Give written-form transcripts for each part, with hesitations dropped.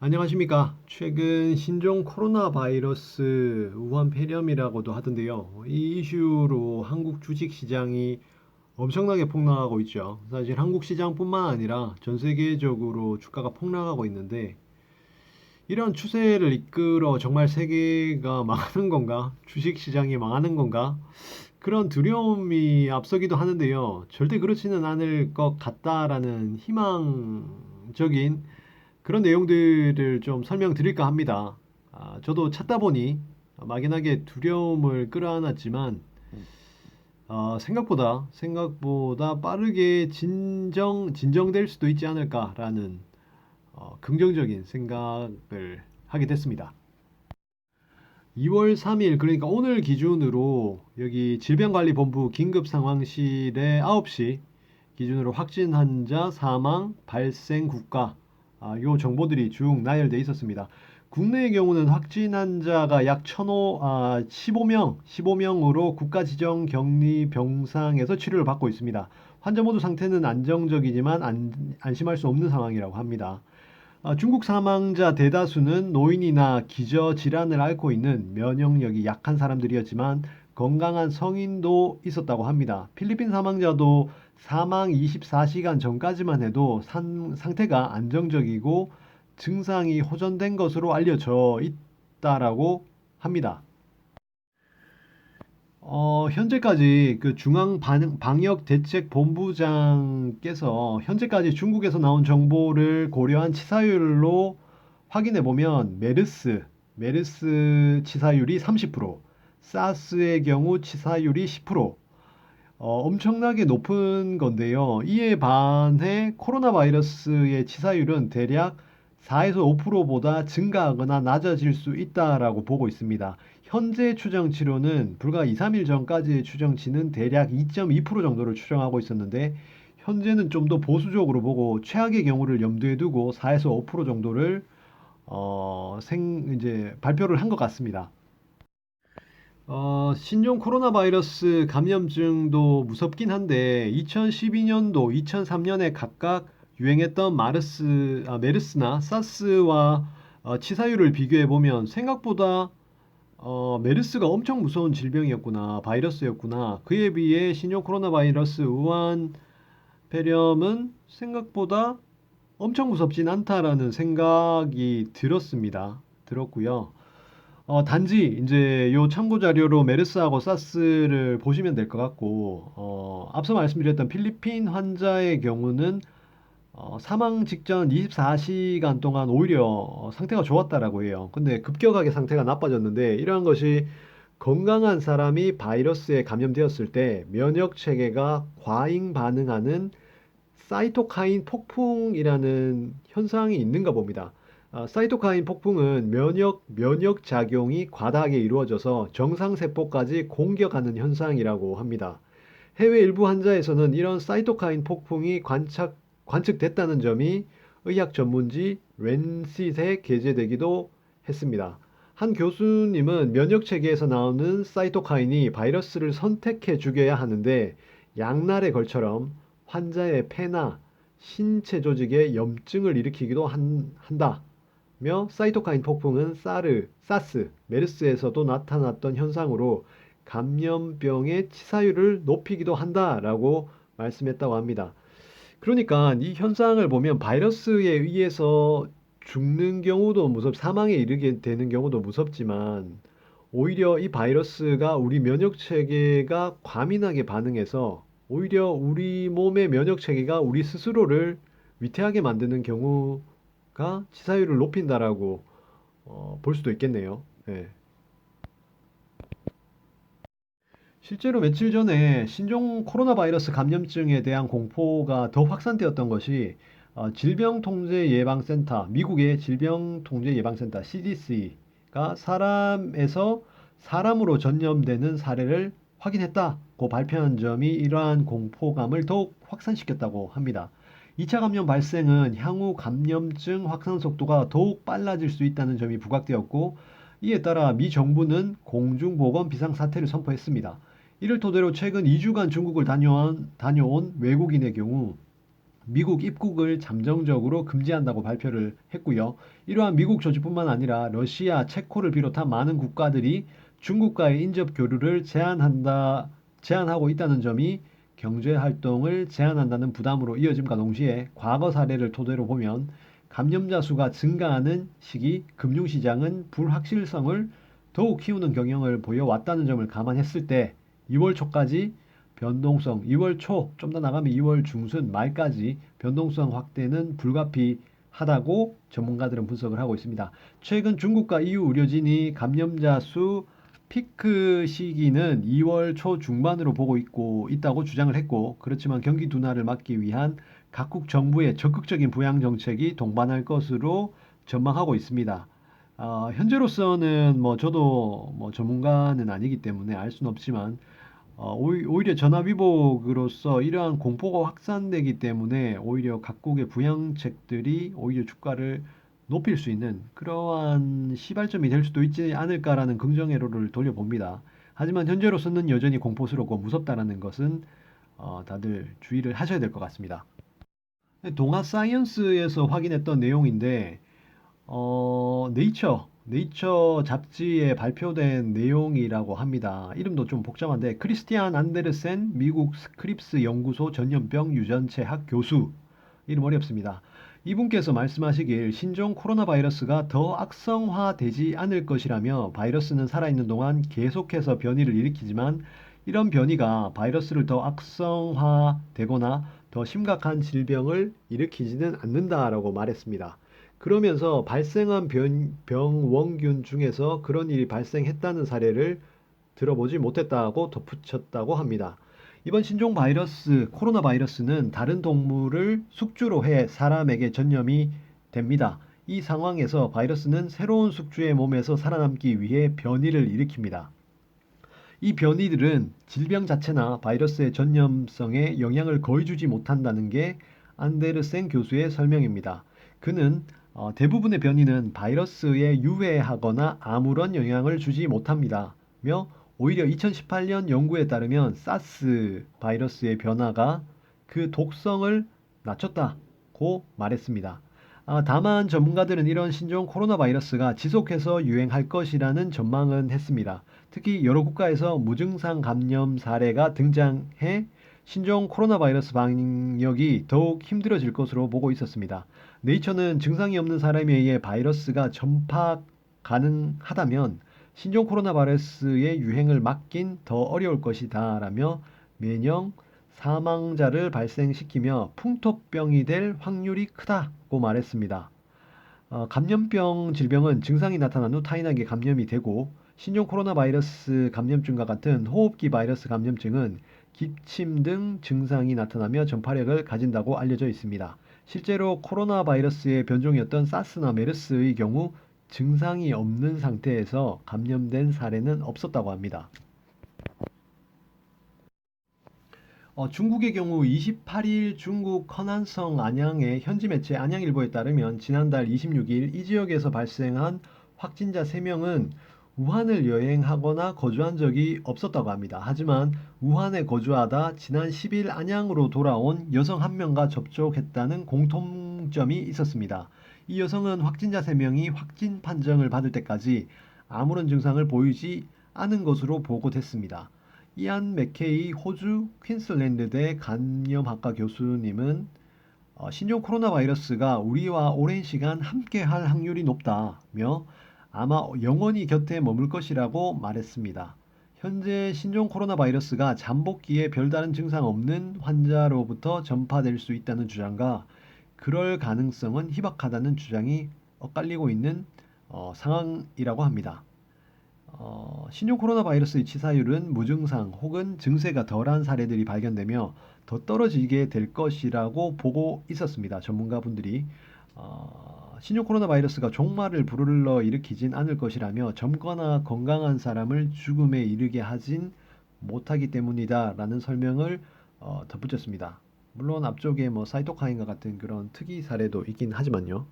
안녕하십니까. 최근 신종 코로나 바이러스 우한 폐렴이라고도 하던데요. 이 이슈로 한국 주식 시장이 엄청나게 폭락하고 있죠. 사실 한국 시장뿐만 아니라 전 세계적으로 주가가 폭락하고 있는데 이런 추세를 이끌어 정말 세계가 망하는 건가? 주식 시장이 망하는 건가? 그런 두려움이 앞서기도 하는데요. 절대 그렇지는 않을 것 같다라는 희망적인 그런 내용들을 좀 설명드릴까 합니다. 저도 찾다 보니 막연하게 두려움을 끌어안았지만 생각보다 빠르게 진정될 수도 있지 않을까라는 긍정적인 생각을 하게 됐습니다. 2월 3일, 그러니까 오늘 기준으로 여기 질병관리본부 긴급상황실에 9시 기준으로 확진 환자 사망 발생 국가 요 정보들이 쭉 나열돼 있었습니다. 국내의 경우는 확진 환자가 약 15명으로 국가 지정 격리 병상에서 치료를 받고 있습니다. 환자 모두 상태는 안정적이지만 안심할 수 없는 상황이라고 합니다. 중국 사망자 대다수는 노인이나 기저질환을 앓고 있는 면역력이 약한 사람들이었지만 건강한 성인도 있었다고 합니다. 필리핀 사망자도 사망 24시간 전까지만 해도 상태가 안정적이고 증상이 호전된 것으로 알려져 있다라고 합니다. 현재까지 그 중앙방역대책본부장께서 현재까지 중국에서 나온 정보를 고려한 치사율로 확인해 보면 메르스 치사율이 30%, 사스의 경우 치사율이 10%, 엄청나게 높은 건데요. 이에 반해 코로나 바이러스의 치사율은 대략 4에서 5%보다 증가하거나 낮아질 수 있다라고 보고 있습니다. 현재 추정치로는 불과 2, 3일 전까지의 추정치는 대략 2.2% 정도를 추정하고 있었는데 현재는 좀 더 보수적으로 보고 최악의 경우를 염두에 두고 4에서 5% 정도를 이제 발표를 한 것 같습니다. 신종 코로나 바이러스 감염증도 무섭긴 한데 2012년도, 2003년에 각각 유행했던 메르스나 사스와 치사율을 비교해 보면 생각보다 메르스가 엄청 무서운 질병이었구나, 바이러스였구나. 그에 비해 신종 코로나 바이러스 우한 폐렴은 생각보다 엄청 무섭진 않다라는 생각이 들었고요. 단지 이제 요 참고 자료로 메르스하고 사스를 보시면 될 것 같고, 앞서 말씀드렸던 필리핀 환자의 경우는 사망 직전 24시간 동안 오히려 상태가 좋았다라고 해요. 근데 급격하게 상태가 나빠졌는데 이러한 것이 건강한 사람이 바이러스에 감염되었을 때 면역 체계가 과잉 반응하는 사이토카인 폭풍이라는 현상이 있는가 봅니다. 사이토카인 폭풍은 면역 작용이 과다하게 이루어져서 정상세포까지 공격하는 현상이라고 합니다. 해외 일부 환자에서는 이런 사이토카인 폭풍이 관측됐다는 점이 의학 전문지 랜싯에 게재되기도 했습니다. 한 교수님은 면역 체계에서 나오는 사이토카인이 바이러스를 선택해 죽여야 하는데 양날의 걸처럼 환자의 폐나 신체 조직에 염증을 일으키기도 한다며 사이토카인 폭풍은 사스, 메르스에서도 나타났던 현상으로 감염병의 치사율을 높이기도 한다라고 말씀했다고 합니다. 그러니까 이 현상을 보면 바이러스에 의해서 죽는 경우도 사망에 이르게 되는 경우도 무섭지만 오히려 이 바이러스가 우리 면역 체계가 과민하게 반응해서 오히려 우리 몸의 면역 체계가 우리 스스로를 위태하게 만드는 경우가 치사율을 높인다라고 볼 수도 있겠네요. 예. 실제로 며칠 전에 신종 코로나 바이러스 감염증에 대한 공포가 더 확산되었던 것이 미국의 질병통제예방센터 CDC가 사람에서 사람으로 전염되는 사례를 확인했다고 발표한 점이 이러한 공포감을 더욱 확산시켰다고 합니다. 2차 감염 발생은 향후 감염증 확산 속도가 더욱 빨라질 수 있다는 점이 부각되었고, 이에 따라 미 정부는 공중보건 비상사태를 선포했습니다. 이를 토대로 최근 2주간 중국을 다녀온 외국인의 경우 미국 입국을 잠정적으로 금지한다고 발표를 했고요. 이러한 미국 조치뿐만 아니라 러시아, 체코를 비롯한 많은 국가들이 중국과의 인접 교류를 제한하고 있다는 점이 경제 활동을 제한한다는 부담으로 이어짐과 동시에 과거 사례를 토대로 보면 감염자 수가 증가하는 시기 금융시장은 불확실성을 더욱 키우는 경향을 보여왔다는 점을 감안했을 때 2월 초까지 변동성, 2월 초, 좀 더 나가면 2월 중순 말까지 변동성 확대는 불가피하다고 전문가들은 분석을 하고 있습니다. 최근 중국과 EU 의료진이 감염자 수 피크 시기는 2월 초 중반으로 보고 있다고 주장을 했고, 그렇지만 경기 둔화를 막기 위한 각국 정부의 적극적인 부양 정책이 동반할 것으로 전망하고 있습니다. 현재로서는 저도 전문가는 아니기 때문에 알 수는 없지만 오히려 전화위복으로서 이러한 공포가 확산되기 때문에 오히려 각국의 부양책들이 오히려 주가를 높일 수 있는 그러한 시발점이 될 수도 있지 않을까라는 긍정회로를 돌려봅니다. 하지만 현재로서는 여전히 공포스럽고 무섭다라는 것은 다들 주의를 하셔야 될 것 같습니다. 동아 사이언스에서 확인했던 내용인데 네이처 잡지에 발표된 내용이라고 합니다. 이름도 좀 복잡한데 크리스티안 안데르센 미국 스크립스 연구소 전염병 유전체학 교수, 이름 어렵습니다. 이분께서 말씀하시길 신종 코로나 바이러스가 더 악성화되지 않을 것이라며 바이러스는 살아있는 동안 계속해서 변이를 일으키지만 이런 변이가 바이러스를 더 악성화되거나 더 심각한 질병을 일으키지는 않는다라고 말했습니다. 그러면서 발생한 병원균 중에서 그런 일이 발생했다는 사례를 들어보지 못했다고 덧붙였다고 합니다. 이번 신종 바이러스, 코로나 바이러스는 다른 동물을 숙주로 해 사람에게 전염이 됩니다. 이 상황에서 바이러스는 새로운 숙주의 몸에서 살아남기 위해 변이를 일으킵니다. 이 변이들은 질병 자체나 바이러스의 전염성에 영향을 거의 주지 못한다는 게 안데르센 교수의 설명입니다. 그는 대부분의 변이는 바이러스에 유해하거나 아무런 영향을 주지 못합니다. 오히려 2018년 연구에 따르면 사스 바이러스의 변화가 그 독성을 낮췄다고 말했습니다. 다만 전문가들은 이런 신종 코로나 바이러스가 지속해서 유행할 것이라는 전망은 했습니다. 특히 여러 국가에서 무증상 감염 사례가 등장해 신종 코로나 바이러스 방역이 더욱 힘들어질 것으로 보고 있었습니다. 네이처는 증상이 없는 사람에 의해 바이러스가 전파 가능하다면 신종 코로나 바이러스의 유행을 막긴 더 어려울 것이다 라며 매년 사망자를 발생시키며 풍토병이 될 확률이 크다고 말했습니다. 감염병 질병은 증상이 나타난 후 타인에게 감염이 되고 신종 코로나 바이러스 감염증과 같은 호흡기 바이러스 감염증은 기침 등 증상이 나타나며 전파력을 가진다고 알려져 있습니다. 실제로 코로나 바이러스의 변종이었던 사스나 메르스의 경우 증상이 없는 상태에서 감염된 사례는 없었다고 합니다. 중국의 경우 28일 중국 허난성 안양의 현지 매체 안양일보에 따르면 지난달 26일 이 지역에서 발생한 확진자 3명은 우한을 여행하거나 거주한 적이 없었다고 합니다. 하지만 우한에 거주하다 지난 10일 안양으로 돌아온 여성 1명과 접촉했다는 공통점이 있었습니다. 이 여성은 확진자 3명이 확진 판정을 받을 때까지 아무런 증상을 보이지 않은 것으로 보고됐습니다. 이안 맥케이 호주 퀸슬랜드대 감염학과 교수님은 신종 코로나 바이러스가 우리와 오랜 시간 함께할 확률이 높다며 아마 영원히 곁에 머물 것이라고 말했습니다. 현재 신종 코로나 바이러스가 잠복기에 별다른 증상 없는 환자로부터 전파될 수 있다는 주장과 그럴 가능성은 희박하다는 주장이 엇갈리고 있는 상황이라고 합니다. 신종 코로나 바이러스의 치사율은 무증상 혹은 증세가 덜한 사례들이 발견되며 더 떨어지게 될 것이라고 보고 있었습니다. 전문가분들이 신종 코로나 바이러스가 종말을 불러 일으키진 않을 것이라며 젊거나 건강한 사람을 죽음에 이르게 하진 못하기 때문이다 라는 설명을 덧붙였습니다. 물론 앞쪽에 사이토카인과 같은 그런 특이 사례도 있긴 하지만요.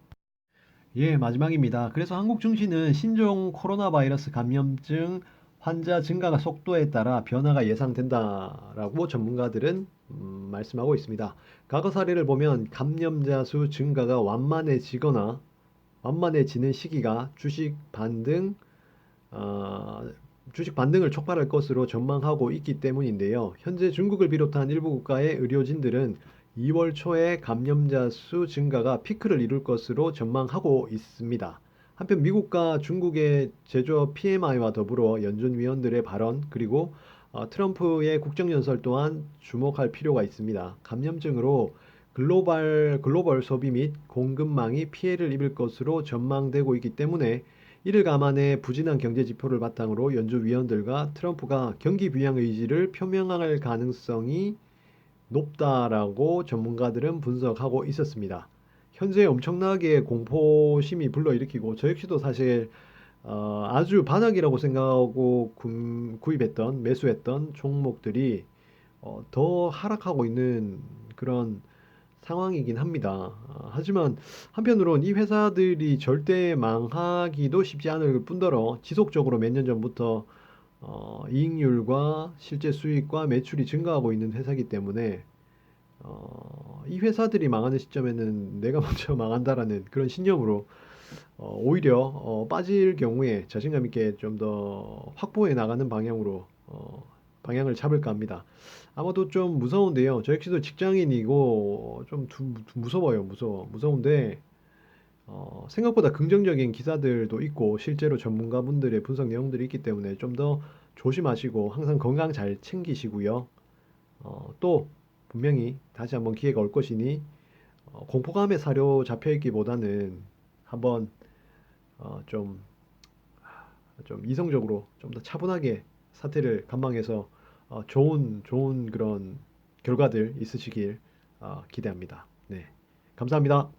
예, 마지막입니다. 그래서 한국 증시는 신종 코로나 바이러스 감염증 환자 증가 속도에 따라 변화가 예상된다라고 전문가들은 말씀하고 있습니다. 과거 사례를 보면 감염자 수 증가가 완만해지는 시기가 어, 주식 반등을 촉발할 것으로 전망하고 있기 때문인데요. 현재 중국을 비롯한 일부 국가의 의료진들은 2월 초에 감염자 수 증가가 피크를 이룰 것으로 전망하고 있습니다. 한편 미국과 중국의 제조업 PMI와 더불어 연준위원들의 발언 그리고 트럼프의 국정연설 또한 주목할 필요가 있습니다. 감염증으로 글로벌 소비 및 공급망이 피해를 입을 것으로 전망되고 있기 때문에 이를 감안해 부진한 경제 지표를 바탕으로 연준위원들과 트럼프가 경기 부양 의지를 표명할 가능성이 높다라고 전문가들은 분석하고 있었습니다. 현재 엄청나게 공포심이 불러일으키고 저 역시도 사실 아주 반악이라고 생각하고 매수했던 종목들이 더 하락하고 있는 그런 상황이긴 합니다. 하지만 한편으론 이 회사들이 절대 망하기도 쉽지 않을 뿐더러 지속적으로 몇 년 전부터 이익률과 실제 수익과 매출이 증가하고 있는 회사이기 때문에 이 회사들이 망하는 시점에는 내가 먼저 망한다라는 그런 신념으로 오히려 빠질 경우에 자신감 있게 좀 더 확보해 나가는 방향으로 방향을 잡을까 합니다. 아마도 좀 무서운데요. 저 역시도 직장인이고 좀 무서워요. 무서운데 생각보다 긍정적인 기사들도 있고 실제로 전문가분들의 분석 내용들이 있기 때문에 좀 더 조심하시고 항상 건강 잘 챙기시고요. 또 분명히 다시 한번 기회가 올 것이니 공포감에 사로잡혀 있기보다는 한번 좀 이성적으로 좀 더 차분하게 사태를 관망해서 좋은 그런 결과들 있으시길 기대합니다. 네, 감사합니다.